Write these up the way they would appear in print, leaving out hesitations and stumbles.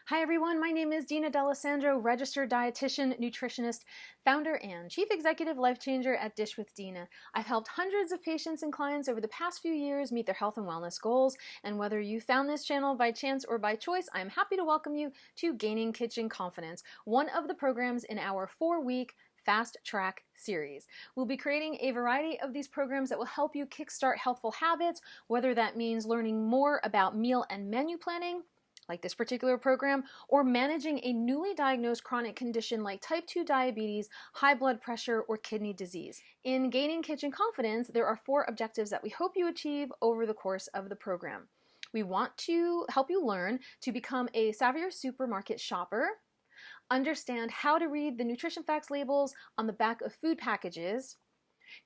Hi everyone, my name is Dina D'Alessandro, registered dietitian, nutritionist, founder, and chief executive life changer at DishWithDina. I've helped hundreds of patients and clients over the past few years meet their health and wellness goals, and whether you found this channel by chance or by choice, I'm happy to welcome you to Gaining Kitchen Confidence, one of the programs in our 4-week Fast Track series. We'll be creating a variety of these programs that will help you kickstart healthful habits, whether that means learning more about meal and menu planning, like this particular program, or managing a newly diagnosed chronic condition like type 2 diabetes, high blood pressure, or kidney disease. In Gaining Kitchen Confidence, there are 4 objectives that we hope you achieve over the course of the program. We want to help you learn to become a savvier supermarket shopper, understand how to read the nutrition facts labels on the back of food packages,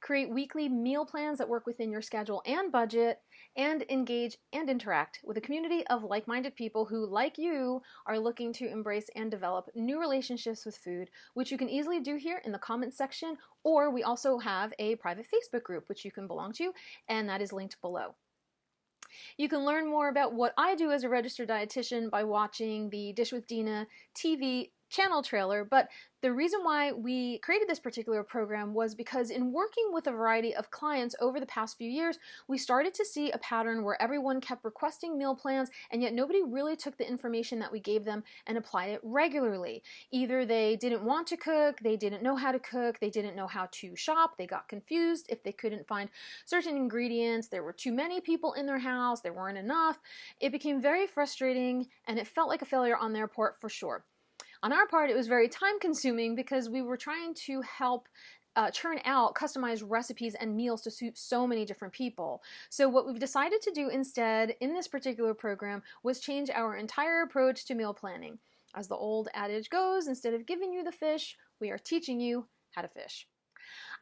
create weekly meal plans that work within your schedule and budget, and engage and interact with a community of like-minded people who, like you, are looking to embrace and develop new relationships with food, which you can easily do here in the comments section, or we also have a private Facebook group which you can belong to, and that is linked below. You can learn more about what I do as a registered dietitian by watching the Dish with Dina TV channel trailer, but the reason why we created this particular program was because in working with a variety of clients over the past few years, we started to see a pattern where everyone kept requesting meal plans, and yet nobody really took the information that we gave them and applied it regularly. Either they didn't want to cook, they didn't know how to cook, they didn't know how to shop, they got confused if they couldn't find certain ingredients, there were too many people in their house, there weren't enough. It became very frustrating, and it felt like a failure on their part for sure. On our part, it was very time-consuming because we were trying to help churn out customized recipes and meals to suit so many different people. So what we've decided to do instead in this particular program was change our entire approach to meal planning. As the old adage goes, instead of giving you the fish, we are teaching you how to fish.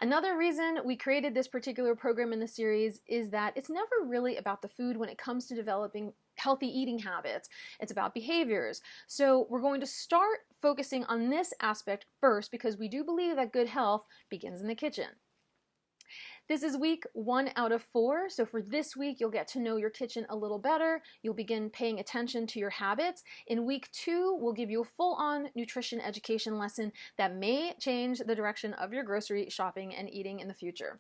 Another reason we created this particular program in the series is that it's never really about the food when it comes to developing healthy eating habits. It's about behaviors. So we're going to start focusing on this aspect first because we do believe that good health begins in the kitchen. This is week 1 out of 4, so for this week you'll get to know your kitchen a little better, you'll begin paying attention to your habits. In week 2, we'll give you a full-on nutrition education lesson that may change the direction of your grocery shopping and eating in the future.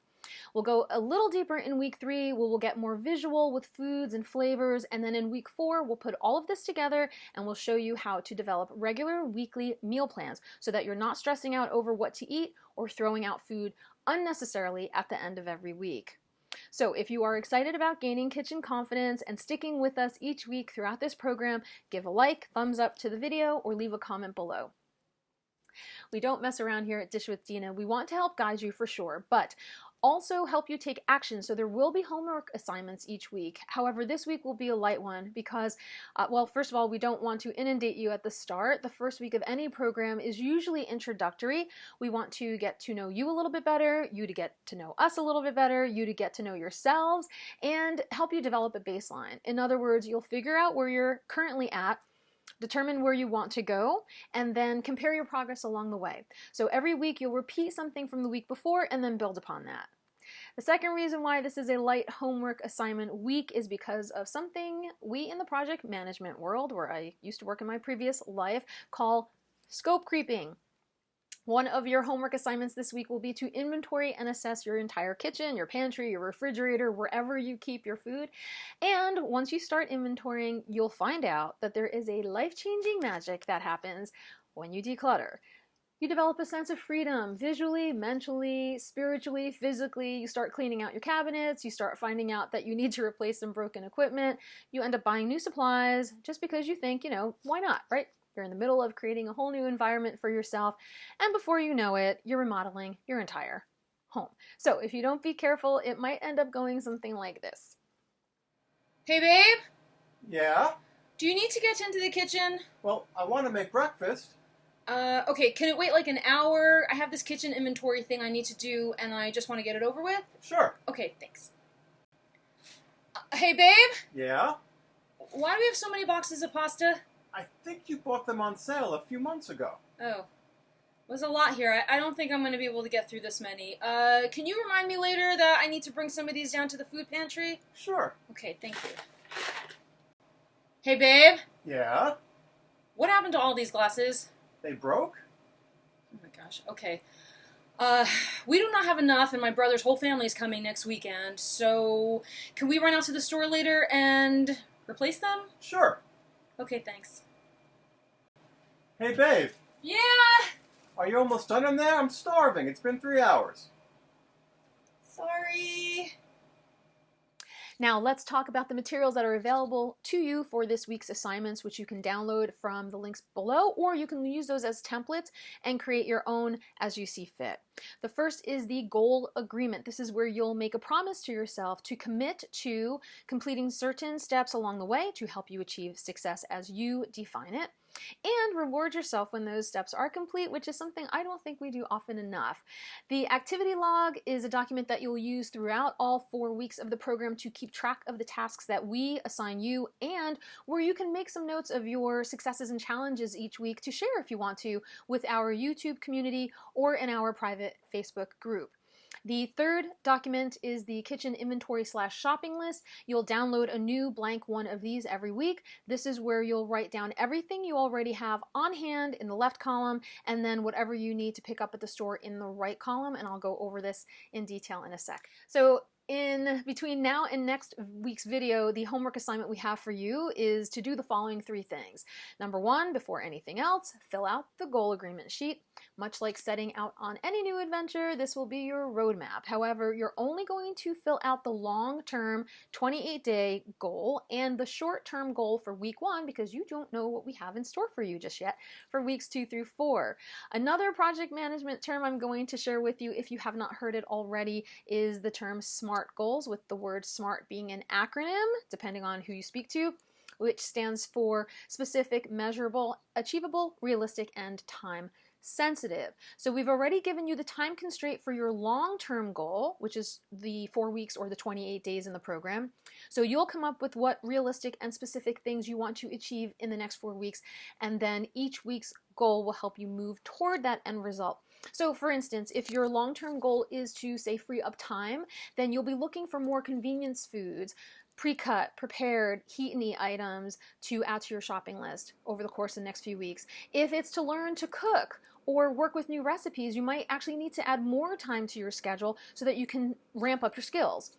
We'll go a little deeper in week 3, where we'll get more visual with foods and flavors, and then in week 4, we'll put all of this together and we'll show you how to develop regular weekly meal plans so that you're not stressing out over what to eat or throwing out food unnecessarily at the end of every week. So if you are excited about gaining kitchen confidence and sticking with us each week throughout this program, give a like, thumbs up to the video, or leave a comment below. We don't mess around here at Dish with Dina. We want to help guide you for sure, but also help you take action. So there will be homework assignments each week. However, this week will be a light one because, well, first of all, we don't want to inundate you at the start. The first week of any program is usually introductory. We want to get to know you a little bit better, you to get to know us a little bit better, you to get to know yourselves, and help you develop a baseline. In other words, you'll figure out where you're currently at, determine where you want to go, and then compare your progress along the way. So every week you'll repeat something from the week before and then build upon that. The second reason why this is a light homework assignment week is because of something we in the project management world, where I used to work in my previous life, call scope creeping. One of your homework assignments this week will be to inventory and assess your entire kitchen, your pantry, your refrigerator, wherever you keep your food. And once you start inventorying, you'll find out that there is a life-changing magic that happens when you declutter. You develop a sense of freedom, visually, mentally, spiritually, physically. You start cleaning out your cabinets, you start finding out that you need to replace some broken equipment, you end up buying new supplies just because you think, why not, right? You're in the middle of creating a whole new environment for yourself, and before you know it, you're remodeling your entire home. So if you don't be careful, it might end up going something like this. Hey, babe? Yeah? Do you need to get into the kitchen? Well, I want to make breakfast. Okay, can it wait like an hour? I have this kitchen inventory thing I need to do, and I just want to get it over with. Sure. Okay, thanks. Hey, babe? Yeah? Why do we have so many boxes of pasta? I think you bought them on sale a few months ago. Oh. There's a lot here. I don't think I'm going to be able to get through this many. Can you remind me later that I need to bring some of these down to the food pantry? Sure. Okay, thank you. Hey, babe? Yeah? What happened to all these glasses? They broke? Oh my gosh, okay. We do not have enough, and my brother's whole family is coming next weekend, so can we run out to the store later and replace them? Sure. Okay, thanks. Hey, babe. Yeah! Are you almost done in there? I'm starving. It's been 3 hours. Sorry. Now let's talk about the materials that are available to you for this week's assignments, which you can download from the links below, or you can use those as templates and create your own as you see fit. The first is the goal agreement. This is where you'll make a promise to yourself to commit to completing certain steps along the way to help you achieve success as you define it, and reward yourself when those steps are complete, which is something I don't think we do often enough. The activity log is a document that you'll use throughout all 4 weeks of the program to keep track of the tasks that we assign you, and where you can make some notes of your successes and challenges each week to share if you want to with our YouTube community or in our private Facebook group. The third document is the kitchen inventory / shopping list. You'll download a new blank one of these every week. This is where you'll write down everything you already have on hand in the left column, and then whatever you need to pick up at the store in the right column, and I'll go over this in detail in a sec. So in between now and next week's video, the homework assignment we have for you is to do the following 3 things. Number 1, before anything else, fill out the goal agreement sheet. Much like setting out on any new adventure, this will be your roadmap. However, you're only going to fill out the long-term 28-day goal and the short-term goal for week 1 because you don't know what we have in store for you just yet for weeks 2 through 4. Another project management term I'm going to share with you, if you have not heard it already, is the term SMART goals, with the word SMART being an acronym, depending on who you speak to, which stands for specific, measurable, achievable, realistic, and time sensitive. So we've already given you the time constraint for your long-term goal, which is the 4 weeks or the 28 days in the program. So you'll come up with what realistic and specific things you want to achieve in the next 4 weeks, and then each week's goal will help you move toward that end result. So for instance, if your long-term goal is to, say, free up time, then you'll be looking for more convenience foods, pre-cut, prepared, heat and eat items to add to your shopping list over the course of the next few weeks. If it's to learn to cook or work with new recipes, you might actually need to add more time to your schedule so that you can ramp up your skills.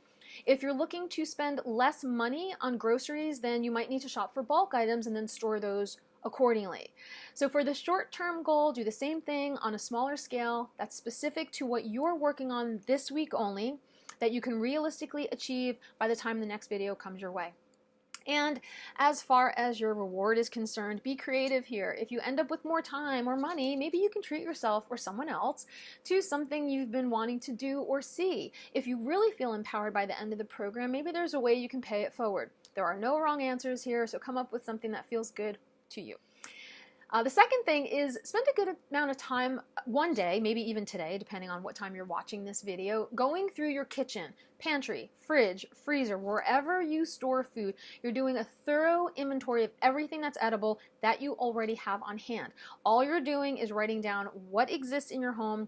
If you're looking to spend less money on groceries, then you might need to shop for bulk items and then store those accordingly. So for the short-term goal, do the same thing on a smaller scale that's specific to what you're working on this week only, that you can realistically achieve by the time the next video comes your way. And as far as your reward is concerned, be creative here. If you end up with more time or money, maybe you can treat yourself or someone else to something you've been wanting to do or see. If you really feel empowered by the end of the program, maybe there's a way you can pay it forward. There are no wrong answers here, so come up with something that feels good to you. The second thing is spend a good amount of time one day, maybe even today, depending on what time you're watching this video, going through your kitchen, pantry, fridge, freezer, wherever you store food. You're doing a thorough inventory of everything that's edible that you already have on hand. All you're doing is writing down what exists in your home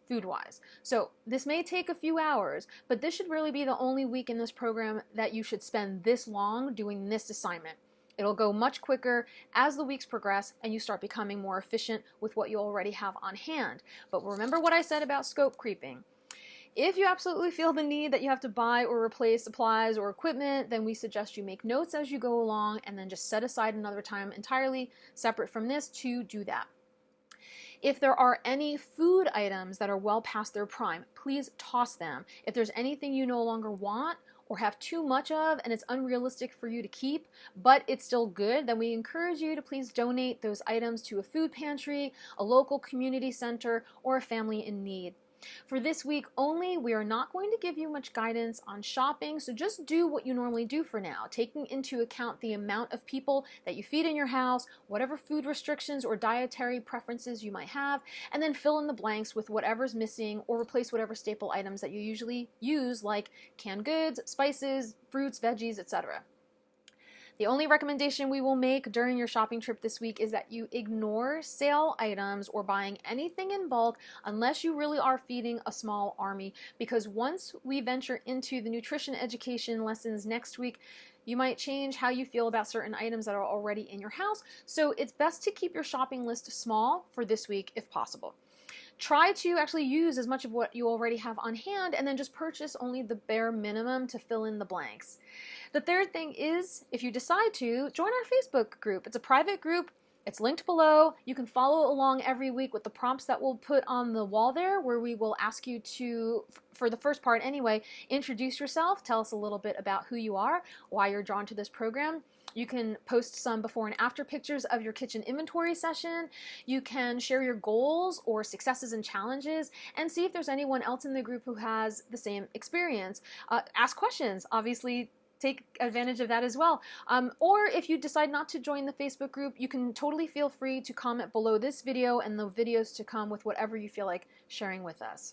food-wise. So this may take a few hours, but this should really be the only week in this program that you should spend this long doing this assignment. It'll go much quicker as the weeks progress and you start becoming more efficient with what you already have on hand. But remember what I said about scope creeping. If you absolutely feel the need that you have to buy or replace supplies or equipment, then we suggest you make notes as you go along and then just set aside another time entirely separate from this to do that. If there are any food items that are well past their prime, please toss them. If there's anything you no longer want or have too much of and it's unrealistic for you to keep, but it's still good, then we encourage you to please donate those items to a food pantry, a local community center, or a family in need. For this week only, we are not going to give you much guidance on shopping, so just do what you normally do for now, taking into account the amount of people that you feed in your house, whatever food restrictions or dietary preferences you might have, and then fill in the blanks with whatever's missing or replace whatever staple items that you usually use, like canned goods, spices, fruits, veggies, etc. The only recommendation we will make during your shopping trip this week is that you ignore sale items or buying anything in bulk unless you really are feeding a small army, because once we venture into the nutrition education lessons next week, You might change how you feel about certain items that are already in your house, so it's best to keep your shopping list small for this week if possible. Try to actually use as much of what you already have on hand and then just purchase only the bare minimum to fill in the blanks. The third thing is, if you decide to, join our Facebook group. It's a private group. It's linked below. You can follow along every week with the prompts that we'll put on the wall there, where we will ask you to, for the first part anyway, introduce yourself, tell us a little bit about who you are, why you're drawn to this program. You can post some before and after pictures of your kitchen inventory session. You can share your goals or successes and challenges and see if there's anyone else in the group who has the same experience. Ask questions, obviously. Take advantage of that as well. Or if you decide not to join the Facebook group, you can totally feel free to comment below this video and the videos to come with whatever you feel like sharing with us.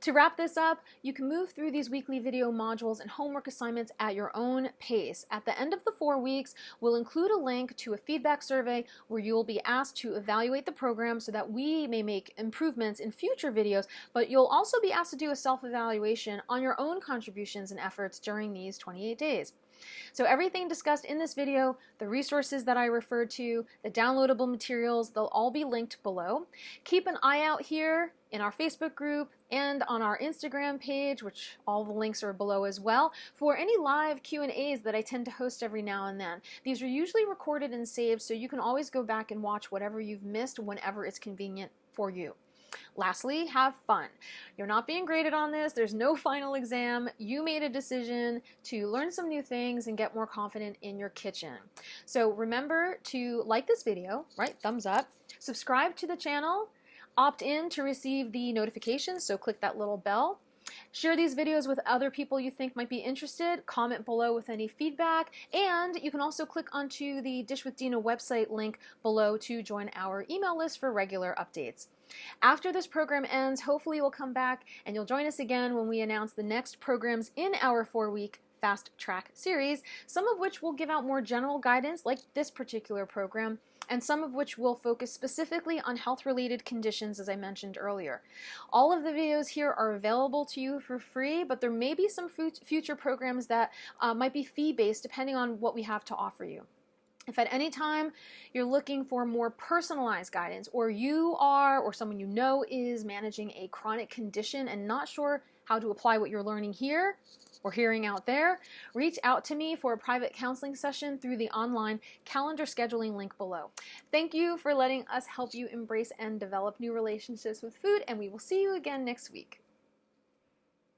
To wrap this up, you can move through these weekly video modules and homework assignments at your own pace. At the end of the 4 weeks, we'll include a link to a feedback survey where you will be asked to evaluate the program so that we may make improvements in future videos, but you'll also be asked to do a self-evaluation on your own contributions and efforts during these 28 days. So everything discussed in this video, the resources that I referred to, the downloadable materials, they'll all be linked below. Keep an eye out here in our Facebook group and on our Instagram page, which all the links are below as well, for any live Q&As that I tend to host every now and then. These are usually recorded and saved, so you can always go back and watch whatever you've missed whenever it's convenient for you. Lastly, have fun. You're not being graded on this. There's no final exam. You made a decision to learn some new things and get more confident in your kitchen. So remember to like this video, right? Thumbs up. Subscribe to the channel. Opt in to receive the notifications, so click that little bell. Share these videos with other people you think might be interested. Comment below with any feedback. And you can also click onto the DishWithDina website link below to join our email list for regular updates. After this program ends, hopefully you'll come back and you'll join us again when we announce the next programs in our 4-week Fast Track series, some of which will give out more general guidance like this particular program, and some of which will focus specifically on health-related conditions, as I mentioned earlier. All of the videos here are available to you for free, but there may be some future programs that might be fee-based depending on what we have to offer you. If at any time you're looking for more personalized guidance, or you are, or someone you know is managing a chronic condition and not sure how to apply what you're learning here or hearing out there, reach out to me for a private counseling session through the online calendar scheduling link below. Thank you for letting us help you embrace and develop new relationships with food, and we will see you again next week.